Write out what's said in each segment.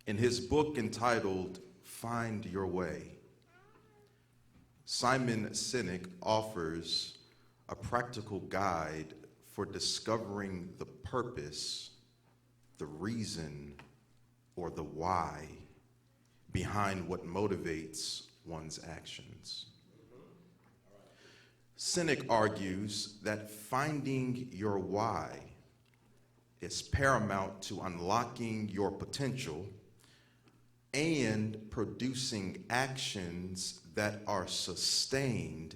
In his book entitled Find Your Way, Simon Sinek offers a practical guide for discovering the purpose, the reason, or the why behind what motivates one's actions. Sinek argues that finding your why is paramount to unlocking your potential and producing actions that are sustained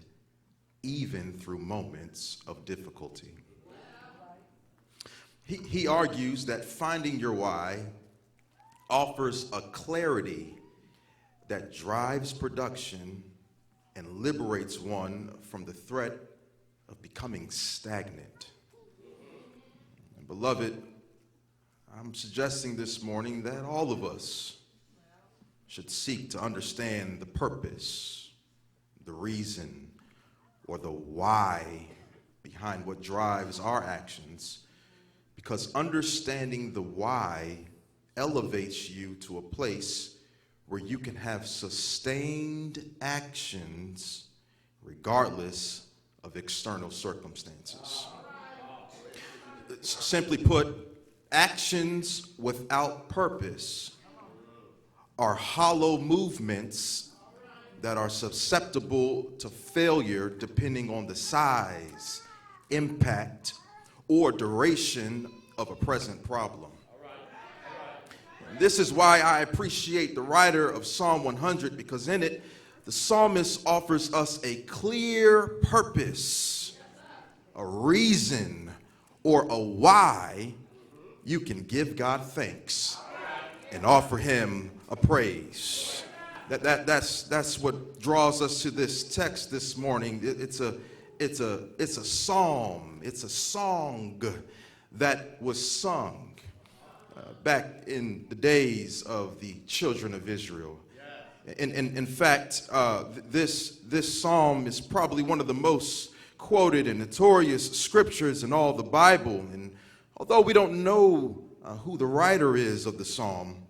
even through moments of difficulty. He argues that finding your why offers a clarity that drives production and liberates one from the threat of becoming stagnant. And beloved, I'm suggesting this morning that all of us should seek to understand the purpose, the reason, or the why behind what drives our actions, because understanding the why elevates you to a place where you can have sustained actions regardless of external circumstances. Simply put, actions without purpose are hollow movements that are susceptible to failure depending on the size, impact, or duration of a present problem. This is why I appreciate the writer of Psalm 100, because in it, the psalmist offers us a clear purpose, a reason, or a why you can give God thanks and offer him a praise. That's what draws us to this text this morning. It's a psalm. It's a song that was sung back in the days of the children of Israel. In fact, this psalm is probably one of the most quoted and notorious scriptures in all the Bible. And although we don't know who the writer is of the psalm,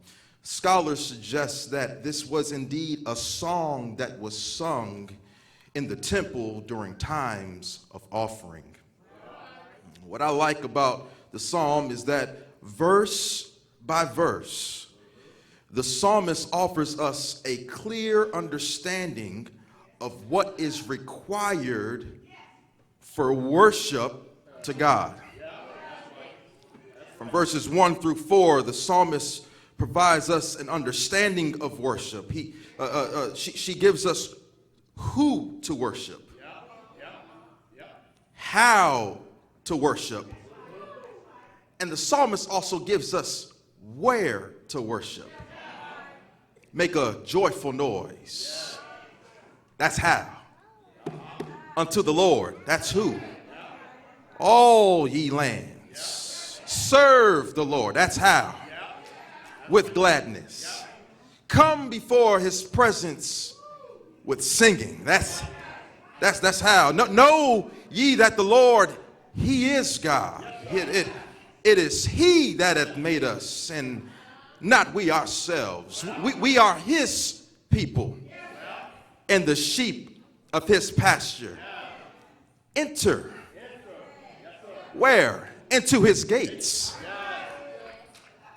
scholars suggest that this was indeed a song that was sung in the temple during times of offering. What I like about the psalm is that verse by verse, the psalmist offers us a clear understanding of what is required for worship to God. From verses 1 through 4, the psalmist provides us an understanding of worship. She gives us who to worship, how to worship, and the psalmist also gives us where to worship. Make a joyful noise. That's how. Unto the Lord. That's who. All ye lands. Serve the Lord. That's how. With gladness. Come before his presence with singing. That's how. Know ye that the Lord, he is God. It is he that hath made us, and not we ourselves. We are his people and the sheep of his pasture. Enter. Where? Into his gates.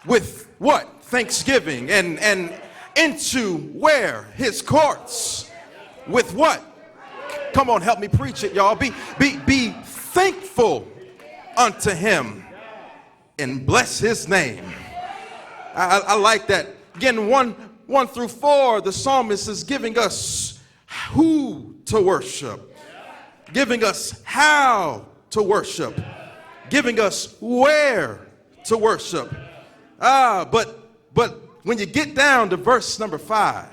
With what? Thanksgiving. And into where? His courts. With what? Come on, help me preach it, y'all. Be thankful unto him and bless his name. I like that. Again, 1 through 4, the psalmist is giving us who to worship, giving us how to worship, giving us where to worship. But when you get down to verse number 5,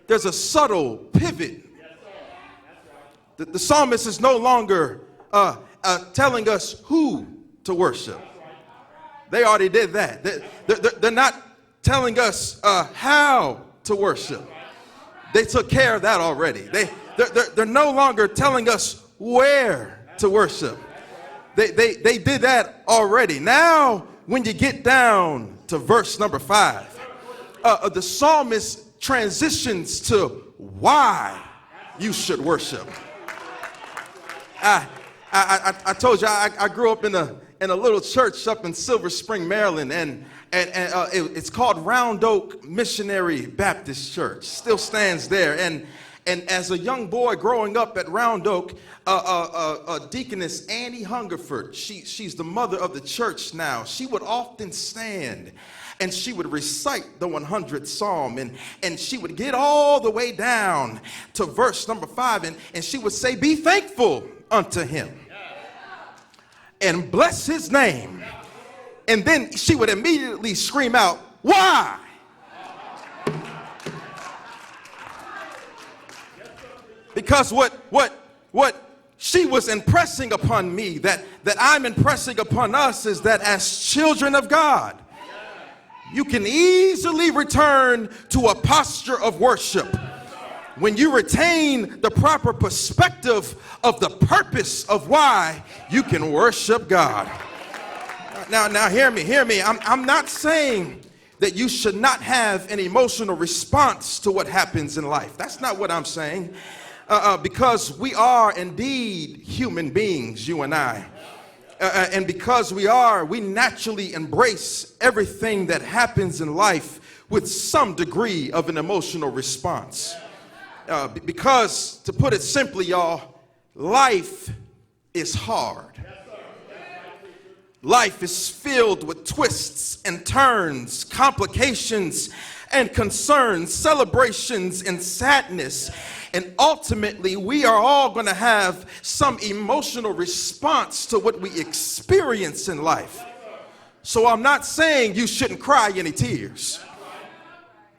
there's a subtle pivot. The psalmist is no longer telling us who to worship. They already did that. They're not telling us how to worship. They took care of that already. They're no longer telling us where to worship. They did that already. Now, when you get down to verse number 5, the psalmist transitions to why you should worship. I told you I grew up in a little church up in Silver Spring, Maryland, and it's called Round Oak Missionary Baptist Church. Still stands there. And as a young boy growing up at Round Oak, Deaconess Annie Hungerford, she's the mother of the church now. She would often stand and she would recite the 100th Psalm, and she would get all the way down to verse number 5, and she would say, "Be thankful unto him and bless his name." And then she would immediately scream out, "Why?" Because what she was impressing upon me, that I'm impressing upon us, is that as children of God, you can easily return to a posture of worship when you retain the proper perspective of the purpose of why you can worship God. Now hear me. I'm not saying that you should not have an emotional response to what happens in life. That's not what I'm saying. Because we are indeed human beings, you and I. And because we naturally embrace everything that happens in life with some degree of an emotional response. Because, to put it simply, y'all, life is hard. Life is filled with twists and turns, complications and concerns, celebrations and sadness. And ultimately, we are all going to have some emotional response to what we experience in life. So I'm not saying you shouldn't cry any tears.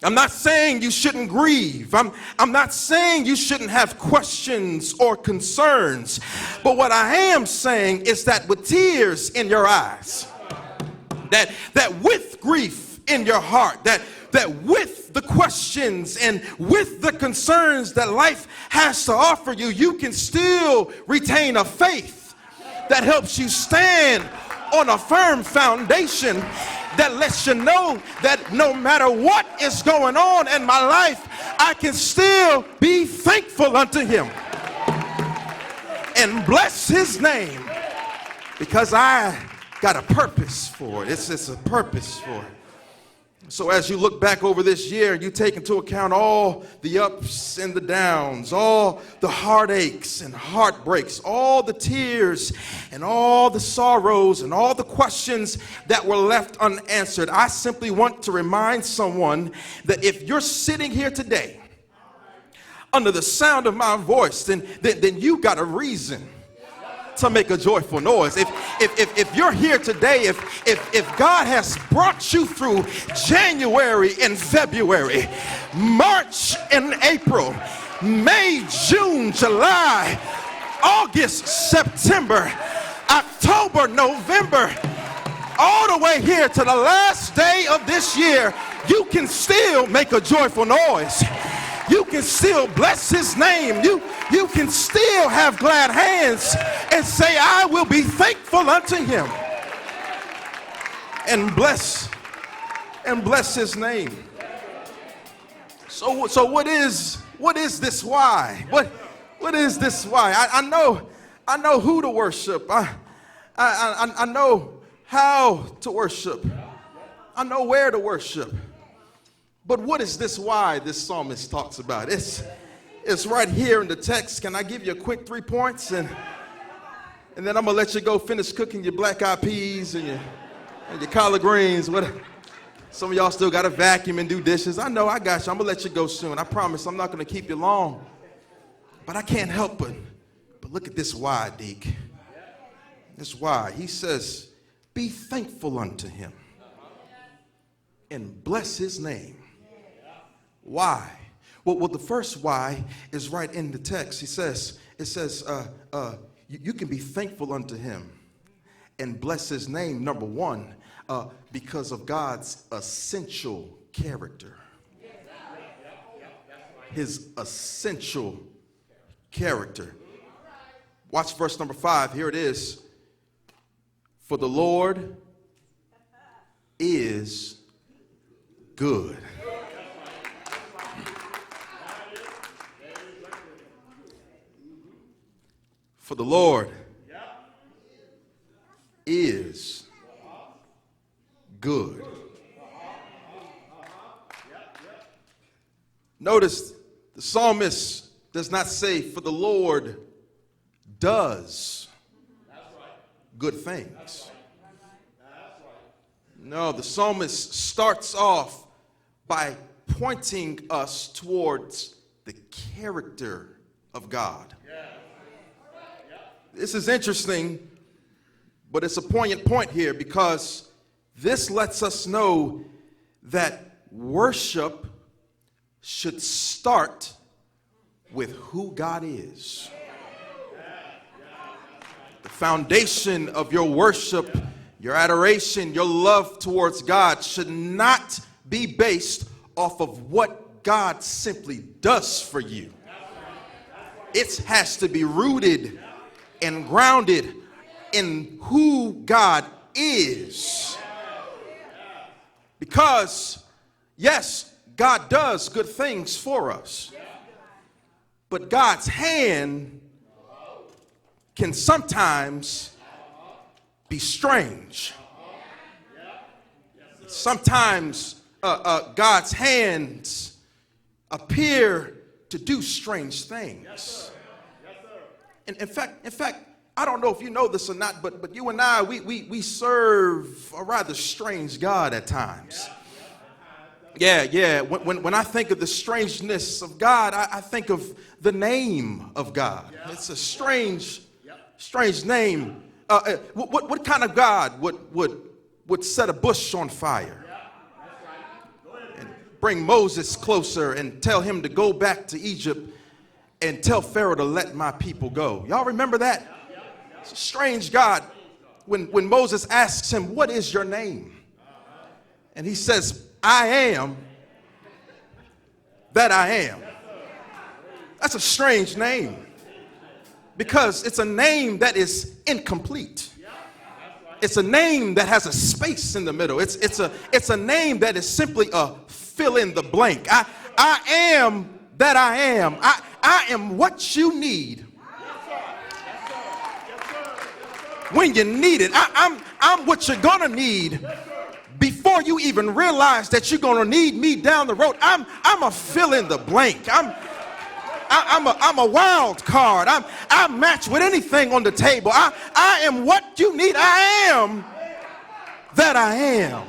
I'm not saying you shouldn't grieve. I'm not saying you shouldn't have questions or concerns. But what I am saying is that with tears in your eyes, that with grief in your heart, that with the questions and with the concerns that life has to offer you, you can still retain a faith that helps you stand on a firm foundation that lets you know that no matter what is going on in my life, I can still be thankful unto him and bless his name, because I got a purpose for it. It's a purpose for it. So as you look back over this year, you take into account all the ups and the downs, all the heartaches and heartbreaks, all the tears and all the sorrows and all the questions that were left unanswered. I simply want to remind someone that if you're sitting here today under the sound of my voice, then you got a reason to make a joyful noise. If you're here today, if God has brought you through January and February, March and April, May, June, July, August, September, October, November, all the way here to the last day of this year, you can still make a joyful noise. You can still bless his name. You can still have glad hands and say, "I will be thankful unto him," and bless his name. So what is this why? What is this why? I know who to worship. I know how to worship. I know where to worship. But what is this why this psalmist talks about? It's right here in the text. Can I give you a quick 3 points? And then I'm going to let you go finish cooking your black-eyed peas and your collard greens. Some of y'all still got to vacuum and do dishes. I know, I got you. I'm going to let you go soon. I promise I'm not going to keep you long. But I can't help but look at this why, Deke. This why. He says, "Be thankful unto him and bless his name." Why? Well, the first why is right in the text. It says, you can be thankful unto him and bless his name, number one, because of God's essential character. His essential character. Watch verse number 5. Here it is. "For the Lord is good. For the Lord is good. Notice the psalmist does not say, for the Lord does good things. No, the psalmist starts off by pointing us towards the character of God. This is interesting, but it's a poignant point here because this lets us know that worship should start with who God is. The foundation of your worship, your adoration, your love towards God should not be based off of what God simply does for you. It has to be rooted and grounded in who God is. Because, yes, God does good things for us, but God's hand can sometimes be strange. Sometimes God's hands appear to do strange things. And in fact, I don't know if you know this or not, but you and I, we serve a rather strange God at times. Yeah. When I think of the strangeness of God, I think of the name of God. It's a strange name. What kind of God would set a bush on fire and bring Moses closer and tell him to go back to Egypt and tell Pharaoh to let my people go? Y'all remember that? It's a strange God. When Moses asks him, what is your name? And he says, I am that I am. That's a strange name because it's a name that is incomplete. It's a name that has a space in the middle. It's a name that is simply a fill in the blank. I am that I am. I am what you need when you need it. I'm what you're gonna need before you even realize that you're gonna need me down the road. I'm a fill in the blank. I'm a wild card. I match with anything on the table. I am what you need. I am that I am.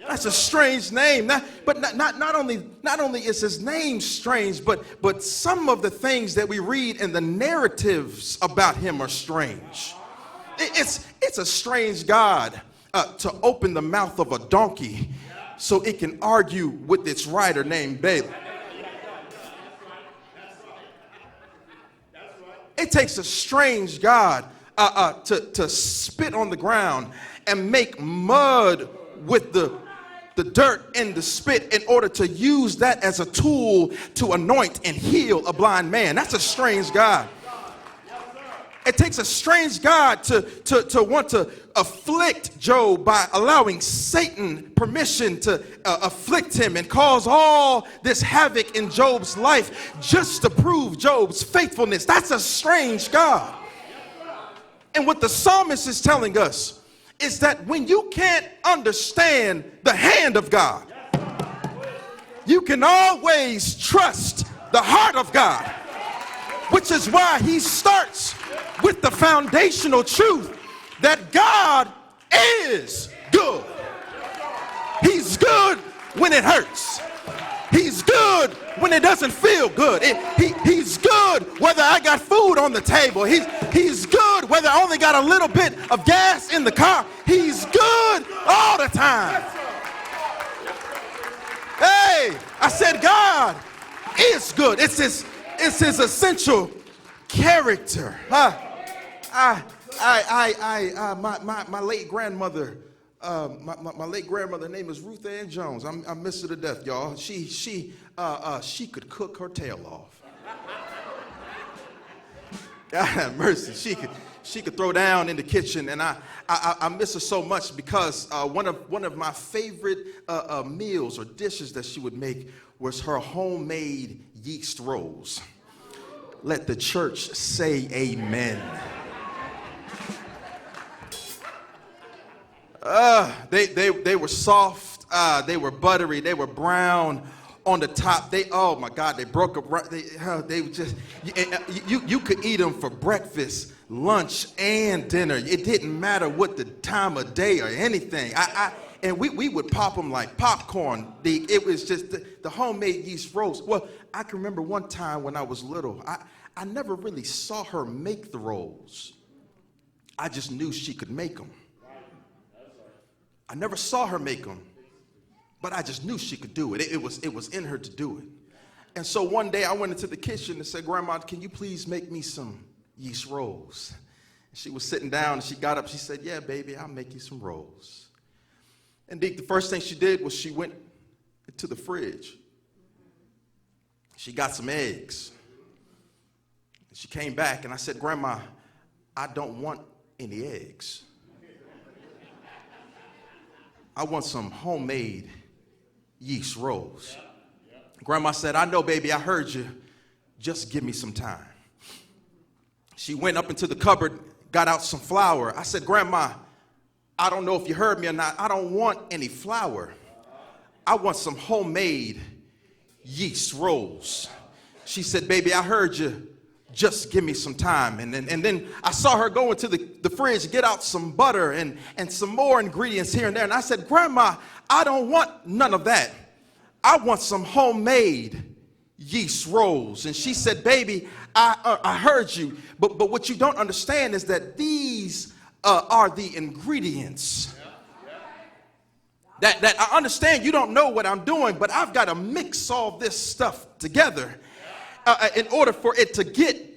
That's a strange name. But not only is his name strange, but some of the things that we read in the narratives about him are strange. It's a strange God to open the mouth of a donkey so it can argue with its rider named Balaam. It takes a strange God to spit on the ground and make mud with the dirt and the spit in order to use that as a tool to anoint and heal a blind man. That's a strange God. It takes a strange God to want to afflict Job by allowing Satan permission to afflict him and cause all this havoc in Job's life just to prove Job's faithfulness. That's a strange God. And what the psalmist is telling us is that when you can't understand the hand of God, you can always trust the heart of God, which is why he starts with the foundational truth that God is good. He's good when it hurts. He's good when it doesn't feel good. He's good whether I got food on the table. He's good whether I only got a little bit of gas in the car. He's good all the time. Hey, I said God is good. It's his essential character. My late grandmother, my late grandmother, name is Ruth Ann Jones. I miss her to death, y'all. She could cook her tail off. God have mercy. she could throw down in the kitchen, and I miss her so much because one of my favorite meals or dishes that she would make was her homemade yeast rolls. Let the church say amen. They were soft, they were buttery, they were brown on the top. Oh my God, they broke up. They just, you could eat them for breakfast, lunch, and dinner. It didn't matter what the time of day or anything. And we would pop them like popcorn. It was just the homemade yeast rolls. Well, I can remember one time when I was little, I never really saw her make the rolls. I just knew she could make them. I never saw her make them, but I just knew she could do it. It was in her to do it. And so one day I went into the kitchen and said, Grandma, can you please make me some yeast rolls? And she was sitting down and she got up. She said, yeah, baby, I'll make you some rolls. Indeed, the first thing she did was she went to the fridge. She got some eggs. She came back and I said, Grandma, I don't want any eggs. I want some homemade yeast rolls. Grandma said, I know, baby, I heard you. Just give me some time. She went up into the cupboard, got out some flour. I said, Grandma, I don't know if you heard me or not. I don't want any flour. I want some homemade yeast rolls. She said, baby, I heard you. Just give me some time. And then I saw her go into the fridge, get out some butter and some more ingredients here and there. And I said, Grandma, I don't want none of that. I want some homemade yeast rolls. And she said, baby, I heard you. But what you don't understand is that these are the ingredients. That I understand you don't know what I'm doing, but I've got to mix all this stuff together in order for it to get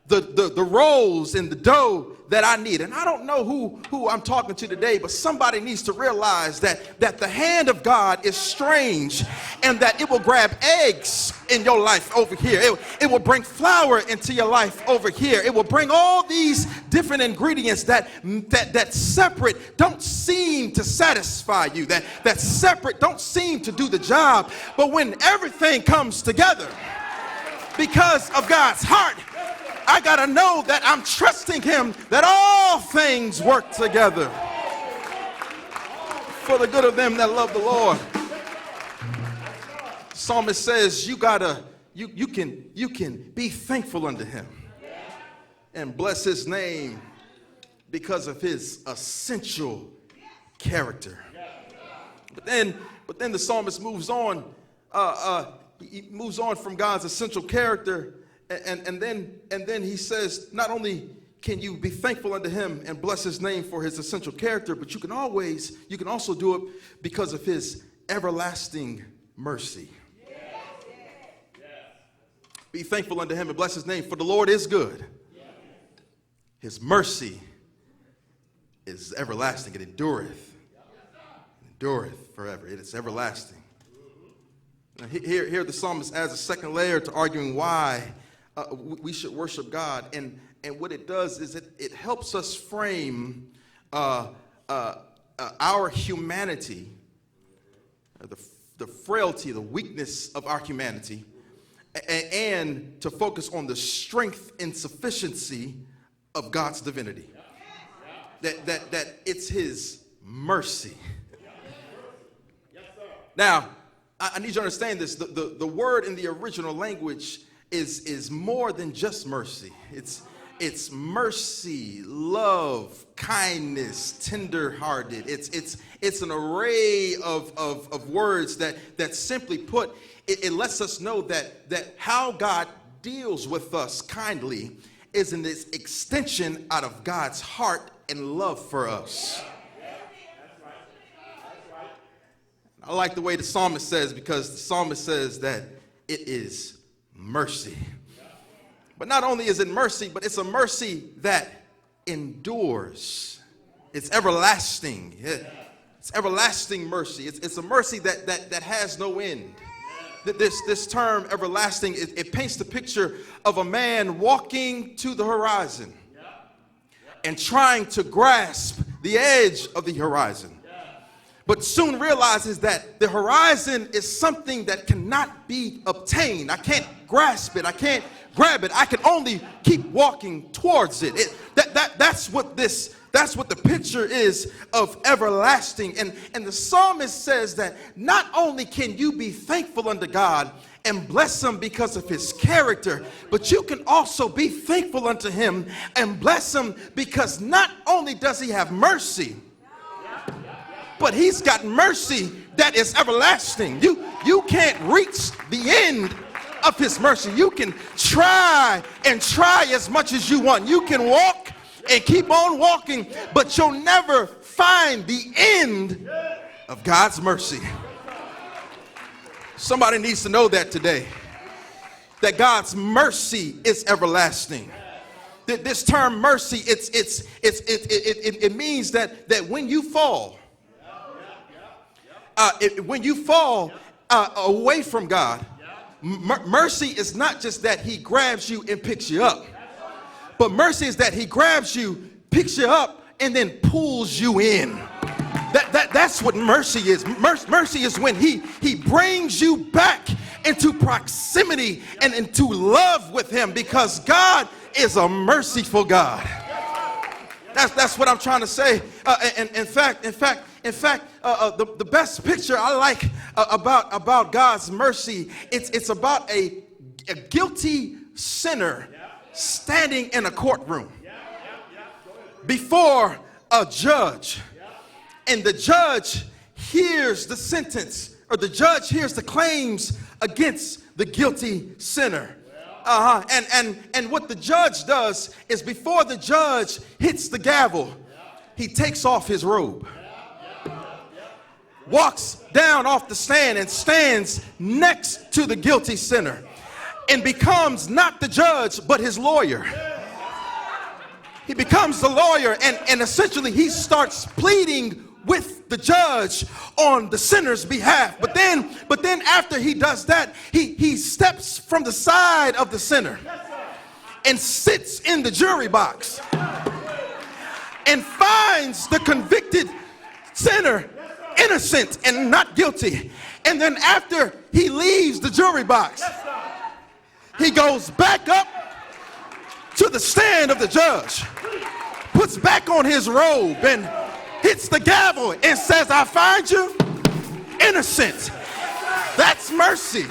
the rolls and the dough that I need. And I don't know who I'm talking to today, but somebody needs to realize that the hand of God is strange and that it will grab eggs in your life over here. It will bring flour into your life over here. It will bring all these different ingredients that separate don't seem to satisfy you, that separate don't seem to do the job. But when everything comes together because of God's heart, I got to know that I'm trusting him that all things work together for the good of them that love the Lord. The psalmist says you can be thankful unto him and bless his name because of his essential character. But then the psalmist moves on. He moves on from God's essential character. And then he says, not only can you be thankful unto him and bless his name for his essential character, but you can also do it because of his everlasting mercy. Be thankful unto him and bless his name, for the Lord is good. His mercy is everlasting. It endureth forever. It is everlasting. Now, here the psalmist adds a second layer to arguing why we should worship God, and what it does is it helps us frame our humanity, the frailty, the weakness of our humanity, and to focus on the strength and sufficiency of God's divinity. That it's his mercy. Now, I need you to understand this. The word in the original language is more than just mercy. It's mercy, love, kindness, tender-hearted. It's an array of words that simply put, it lets us know that how God deals with us kindly is an extension out of God's heart and love for us. I like the way the psalmist says, because the psalmist says that it is mercy. But not only is it mercy, but it's a mercy that endures. It's everlasting. It's everlasting mercy. It's a mercy that has no end. This term everlasting, it paints the picture of a man walking to the horizon. and trying to grasp the edge of the horizon, but soon realizes that the horizon is something that cannot be obtained. I can't grasp it. I can't grab it. I can only keep walking towards it. That's what the picture is of everlasting. And the psalmist says that not only can you be thankful unto God and bless him because of his character, but you can also be thankful unto him and bless him because not only does he have mercy, but he's got mercy that is everlasting. You can't reach the end of his mercy. You can try and try as much as you want. You can walk and keep on walking, but you'll never find the end of God's mercy. Somebody needs to know that today, that God's mercy is everlasting. This term mercy, it means that when you fall, away from God, mercy is not just that he grabs you and picks you up, but mercy is that he grabs you, picks you up, and then pulls you in. That's what mercy is. Mercy is when he brings you back into proximity and into love with him, because God is a merciful God. That's what I'm trying to say. In fact, the best picture I like about God's mercy, it's about a guilty sinner standing in a courtroom before a judge, and the judge hears the sentence, or the judge hears the claims against the guilty sinner. And what the judge does is, before the judge hits the gavel, he takes off his robe, walks down off the stand and stands next to the guilty sinner, and becomes not the judge but his lawyer. He becomes the lawyer, and essentially he starts pleading with the judge on the sinner's behalf. But then after he does that, he steps from the side of the sinner and sits in the jury box and finds the convicted sinner innocent and not guilty. And then after he leaves the jury box, he goes back up to the stand of the judge, puts back on his robe, and hits the gavel and says, "I find you innocent." That's mercy.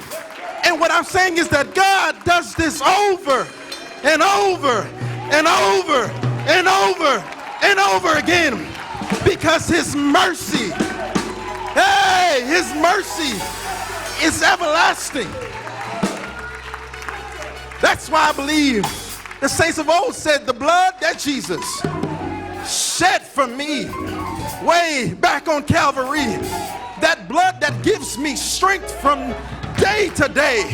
And what I'm saying is that God does this over and over and over and over and over again, because his mercy, his mercy is everlasting. That's why I believe the saints of old said, the blood that Jesus shed for me way back on Calvary, that blood that gives me strength from day to day,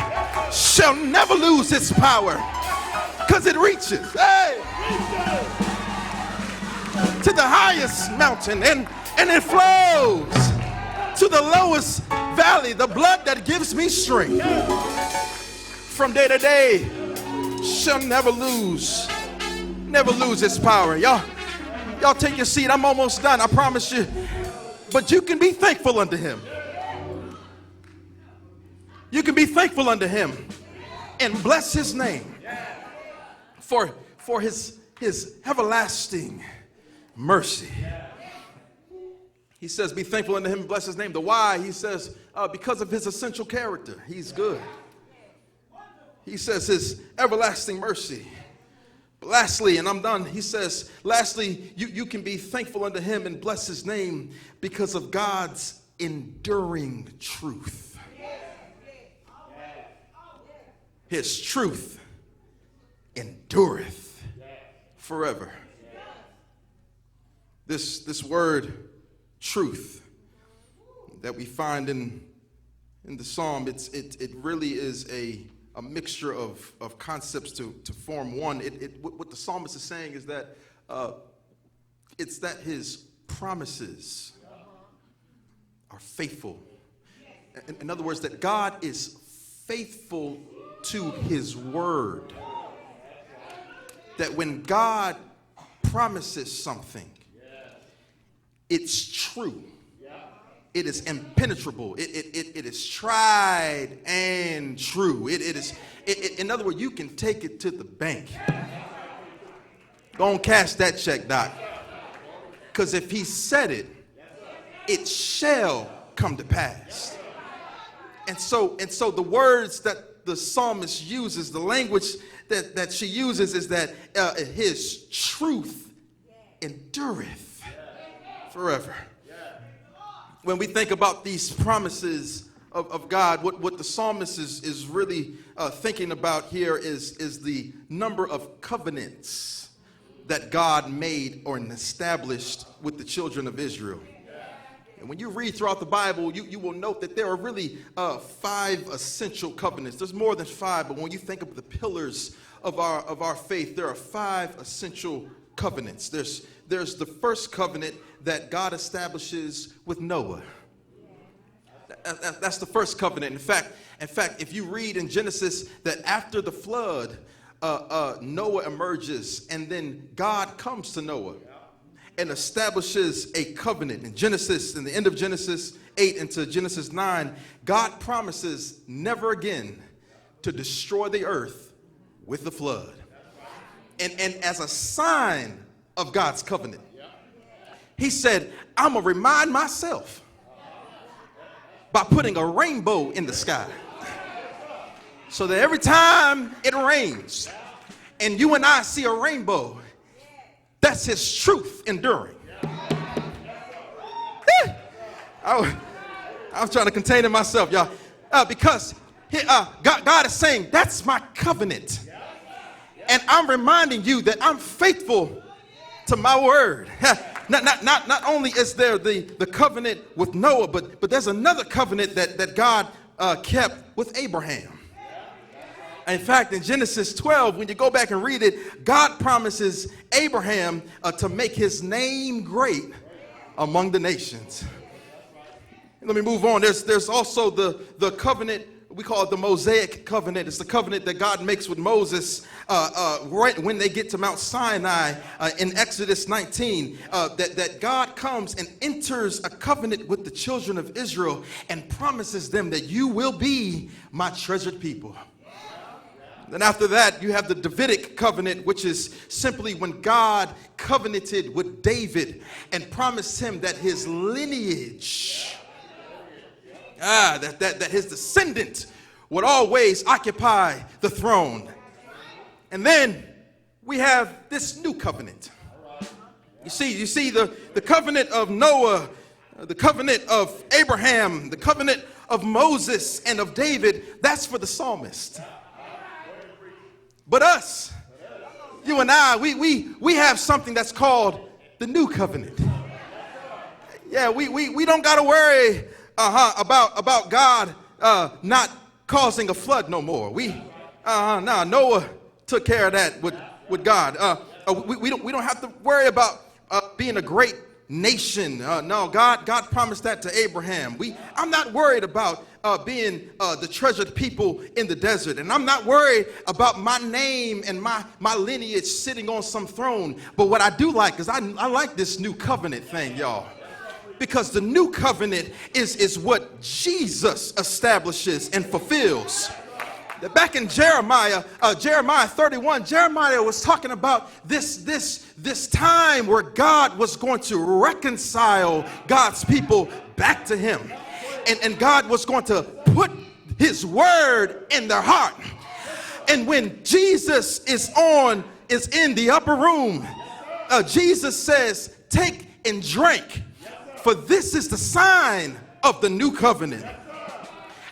shall never lose its power, because it reaches to the highest mountain, and it flows to the lowest valley. The blood that gives me strength from day to day shall never lose its power. Y'all take your seat. I'm almost done, I promise you. But you can be thankful unto him. You can be thankful unto him and bless his name for his everlasting mercy. He says, be thankful unto him and bless his name. The why, he says, because of his essential character. He's good. He says his everlasting mercy. But lastly, and I'm done, he says, lastly, you can be thankful unto him and bless his name because of God's enduring truth. His truth endureth forever. This word truth that we find in the psalm, it really is a mixture of concepts to form one. What the psalmist is saying is that it's that his promises are faithful. In other words, that God is faithful to his word. That when God promises something, it's true. It is impenetrable. It is tried and true. In other words, you can take it to the bank. Go on, cash that check, Doc. Because if he said it, it shall come to pass. And so the words that the psalmist uses, the language that she uses is that his truth endureth forever. When we think about these promises of God, what the psalmist is really thinking about here is the number of covenants that God made or established with the children of Israel. And when you read throughout the Bible, you will note that there are really 5 essential covenants. There's more than 5, but when you think of the pillars of our faith, there are 5 essential covenants. There's the first covenant that God establishes with Noah. That's the first covenant. In fact, if you read in Genesis that after the flood, Noah emerges, and then God comes to Noah and establishes a covenant. In the end of Genesis 8 into Genesis 9, God promises never again to destroy the earth with the flood. And as a sign of God's covenant, he said, I'm going to remind myself by putting a rainbow in the sky so that every time it rains and you and I see a rainbow, that's his truth enduring. I was trying to contain it myself, y'all, because God is saying, that's my covenant. And I'm reminding you that I'm faithful to my word. Not only is there the covenant with Noah, but there's another covenant that God kept with Abraham. In fact, in Genesis 12, when you go back and read it, God promises Abraham to make his name great among the nations. Let me move on. There's also the covenant. We call it the Mosaic covenant. It's the covenant that God makes with Moses right when they get to Mount Sinai in Exodus 19. That God comes and enters a covenant with the children of Israel and promises them that you will be my treasured people. Then after that, you have the Davidic covenant, which is simply when God covenanted with David and promised him that his lineage, that his descendant would always occupy the throne. And then we have this new covenant. You see the covenant of Noah, the covenant of Abraham, the covenant of Moses and of David, that's for the psalmist. But us, you and I, we have something that's called the new covenant. Yeah, we don't got to worry about God not causing a flood no more. Noah took care of that with God. We don't have to worry about being a great nation. No, God promised that to Abraham. I'm not worried about being the treasured people in the desert, and I'm not worried about my name and my lineage sitting on some throne. But what I do like is I like this new covenant thing, y'all, because the new covenant is what Jesus establishes and fulfills. Back in Jeremiah 31, Jeremiah was talking about this time where God was going to reconcile God's people back to him. And God was going to put his word in their heart. And when Jesus is in the upper room, Jesus says, take and drink, for this is the sign of the new covenant.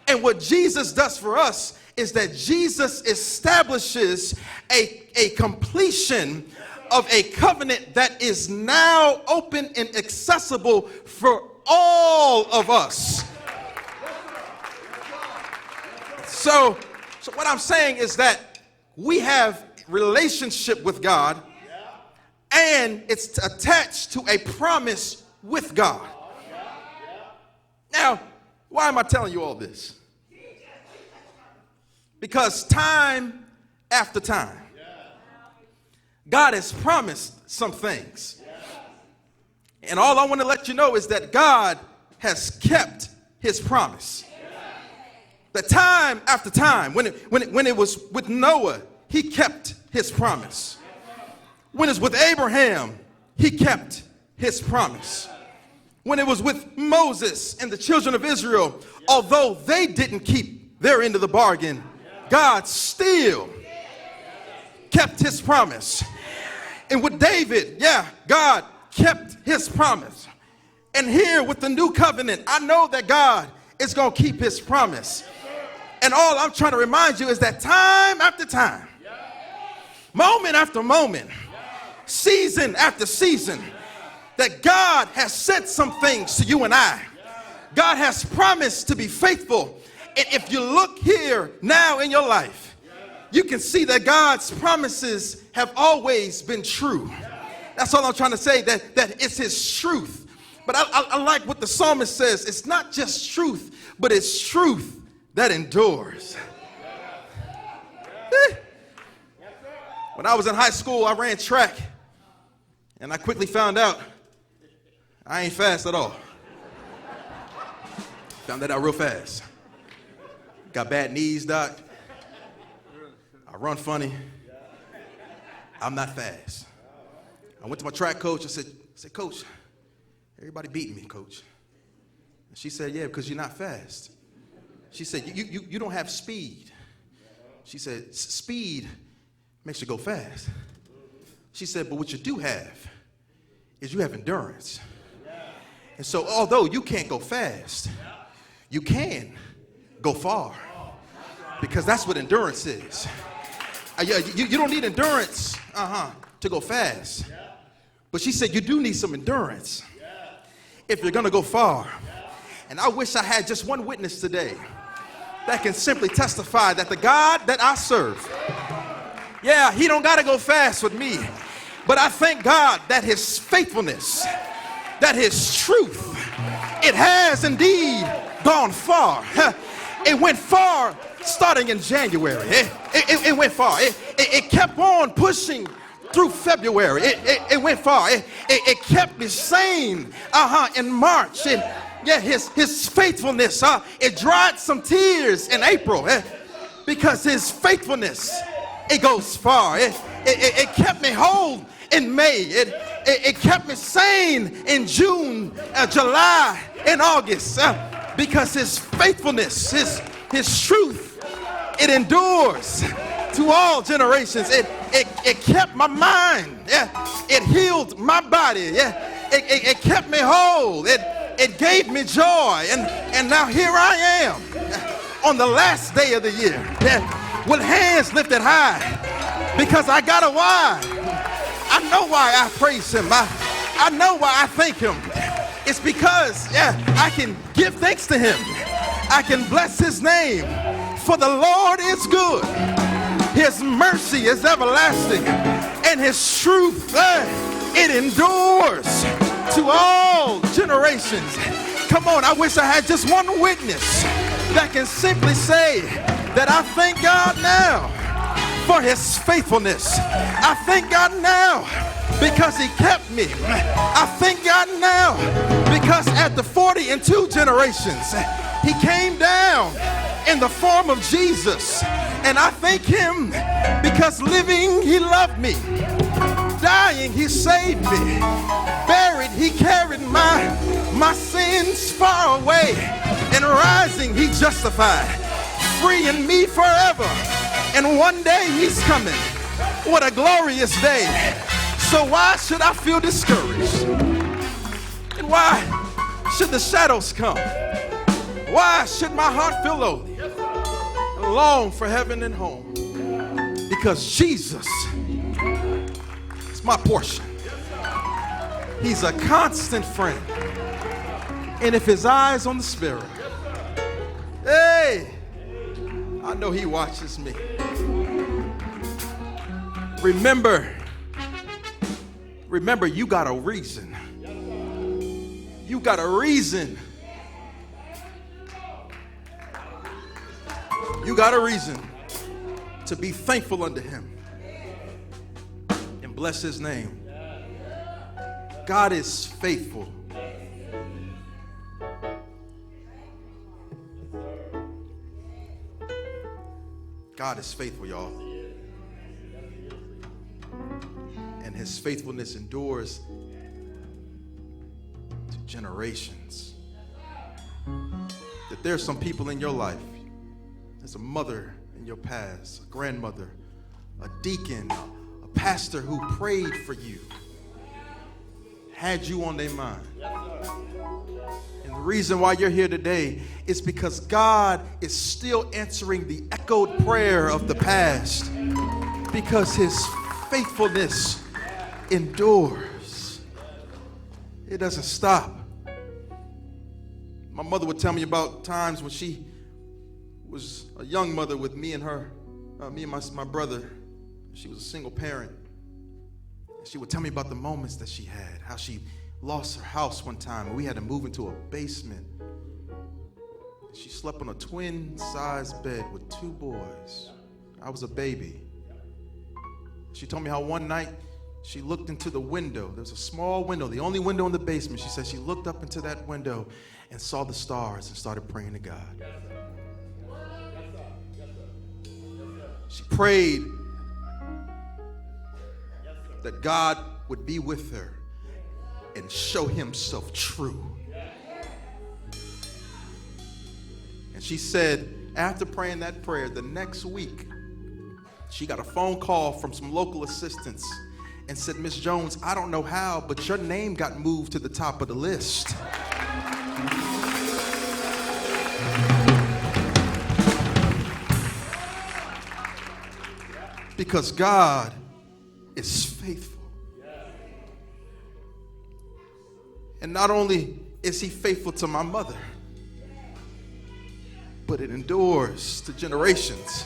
And what Jesus does for us is that Jesus establishes a completion of a covenant that is now open and accessible for all of us. So what I'm saying is that we have relationship with God, and it's attached to a promise with God. Now, why am I telling you all this? Because time after time, God has promised some things. And all I want to let you know is that God has kept his promise. That time after time, when it was with Noah, he kept his promise. When it was with Abraham, he kept his promise. When it was with Moses and the children of Israel, although they didn't keep their end of the bargain, God still kept his promise. And with David, God kept his promise. And here with the new covenant, I know that God is going to keep his promise. And all I'm trying to remind you is that time after time, moment after moment, season after season, that God has said some things to you and I. God has promised to be faithful. And if you look here now in your life, you can see that God's promises have always been true. That's all I'm trying to say, that it's his truth. But I like what the psalmist says. It's not just truth, but it's truth that endures. When I was in high school, I ran track. And I quickly found out I ain't fast at all. Found that out real fast. Got bad knees, doc. I run funny. I'm not fast. I went to my track coach. I said, Coach, everybody beating me, Coach. And she said, yeah, because you're not fast. She said, you don't have speed. She said, speed makes you go fast. She said, but what you do have is you have endurance. And so although you can't go fast, you can go far. Because that's what endurance is. You don't need endurance to go fast. But she said you do need some endurance if you're going to go far. And I wish I had just one witness today that can simply testify that the God that I serve, he don't got to go fast with me. But I thank God that his faithfulness, that his truth, it has indeed gone far. It went far starting in January. It went far. It kept on pushing through February. It went far. It kept me sane in March. And his faithfulness, it dried some tears in April because his faithfulness, it goes far. It kept me whole in May. It kept me sane in June, July, and August because his faithfulness, his truth, it endures to all generations. It kept my mind. It healed my body. It kept me whole. It gave me joy. And now here I am on the last day of the year with hands lifted high because I got a why. I know why I praise him. I know why I thank him. It's because, I can give thanks to him. I can bless his name. For the Lord is good. His mercy is everlasting. And his truth, it endures to all generations. Come on, I wish I had just one witness that can simply say that I thank God now for his faithfulness. I thank God now because he kept me. I thank God now because at the 40 and 2 generations, he came down in the form of Jesus. And I thank him because living, he loved me. Dying, he saved me. Buried, he carried my sins far away. And rising, he justified. Freeing me forever. And one day he's coming. What a glorious day. So why should I feel discouraged? And why should the shadows come? Why should my heart feel lonely and long for heaven and home? Because Jesus is my portion. He's a constant friend. And if his eyes on the sparrow, hey, I know he watches me. Remember, you got a reason. You got a reason. You got a reason to be thankful unto him. And and bless his name. God is faithful. God is faithful, y'all. And his faithfulness endures to generations. That there's some people in your life, there's a mother in your past, a grandmother, a deacon, a pastor who prayed for you, had you on their mind. And the reason why you're here today is because God is still answering the echoed prayer of the past, because his faithfulness endures. It doesn't stop. My mother would tell me about times when she was a young mother with me and my brother. She was a single parent. She would tell me about the moments that she had, how she lost her house one time and we had to move into a basement. She slept on a twin-sized bed with 2 boys. I was a baby. She told me how one night she looked into the window. There was a small window, the only window in the basement. She said she looked up into that window and saw the stars and started praying to God. She prayed that God would be with her and show himself true. And she said, after praying that prayer, the next week, she got a phone call from some local assistants and said, Miss Jones, I don't know how, but your name got moved to the top of the list. Because God is faithful. And not only is he faithful to my mother, but it endures to generations.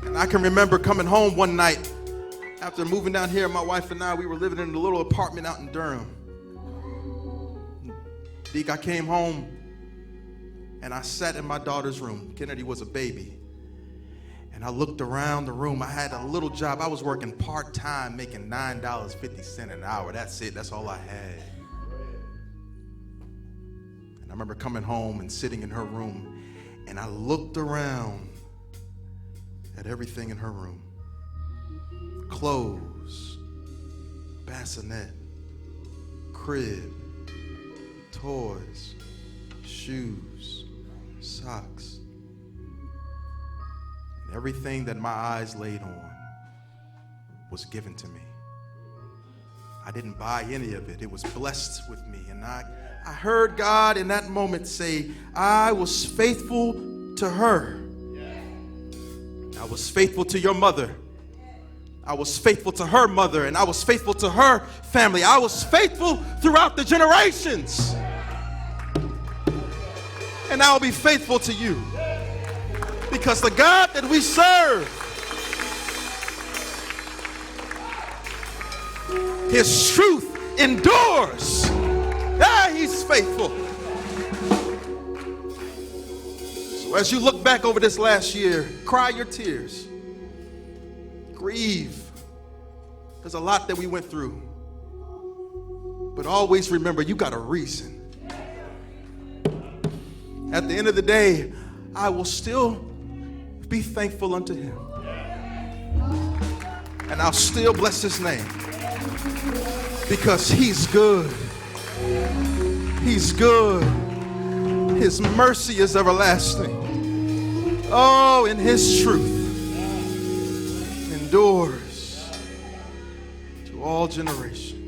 And I can remember coming home one night after moving down here. My wife and I, we were living in a little apartment out in Durham. I came home and I sat in my daughter's room. Kennedy was a baby. And I looked around the room. I had a little job. I was working part-time, making $9.50 an hour. That's it. That's all I had. And I remember coming home and sitting in her room, and I looked around at everything in her room. Clothes, bassinet, crib, toys, shoes, socks. Everything that my eyes laid on was given to me. I didn't buy any of it. It was blessed with me. And I heard God in that moment say, I was faithful to her. I was faithful to your mother. I was faithful to her mother, and I was faithful to her family. I was faithful throughout the generations. And I will be faithful to you. Because the God that we serve, his truth endures. He's faithful. So as you look back over this last year, cry your tears. Grieve. There's a lot that we went through. But always remember, you got a reason. At the end of the day, I will still be thankful unto him. And I'll still bless his name. Because he's good. He's good. His mercy is everlasting. Oh, and his truth endures to all generations.